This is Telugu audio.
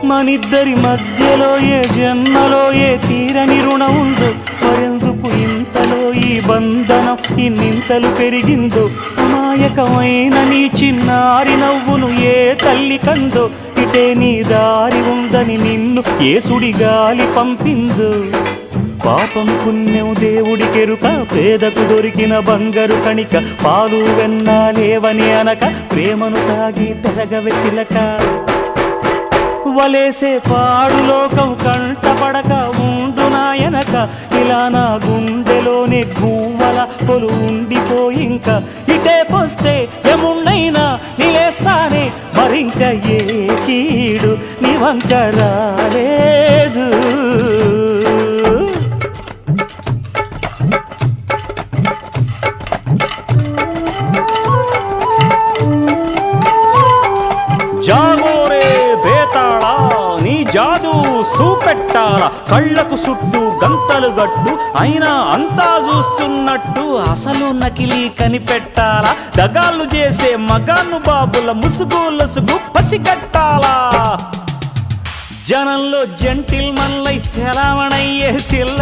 మనిద్దరి మధ్యలో ఏ జన్మలో ఏ తీరని రుణం ఉందో, మరెందుకు ఇంతలో ఈ బంధనం ఇన్నింతలు పెరిగిందో, అమాయకమైన నీ చిన్నారి నవ్వును ఏ తల్లి కందో, ఇటే నీ దారి ఉందని నిన్ను ఏ సుడిగాలి పంపిందో. పాపం పుణ్యం దేవుడికెరుక, పేదకు దొరికిన బంగారు కణిక, పాలు వెన్నాలేవని అనక ప్రేమను తాగి పెరగవెసిలక. వలేసే పాడు లోకం కంటపడక ఉండు నాయనక, ఇలా నా గుండెలోనే గువ్వల పొలు ఉండిపోయింక. ఇటే పోస్తే ఎమున్నైనా నిలేస్తానే, మరింక ఏ కీడు నీ వంక రాలేదు. జాగోరే బేతాళా, నీ జాదు సూపెట్టాలా, కళ్ళకు చుట్టూ గంతలు గట్టు అయినా అంతా చూస్తున్నట్టు, అసలు నకిలీ కనిపెట్టాలా, దగాళ్ళు చేసే మగాను బాబుల ముసుగు లొసుగు పసిగట్టాలా. జనంలో జంటిల్ మన్లై సెలవణయ్యే సిల్ల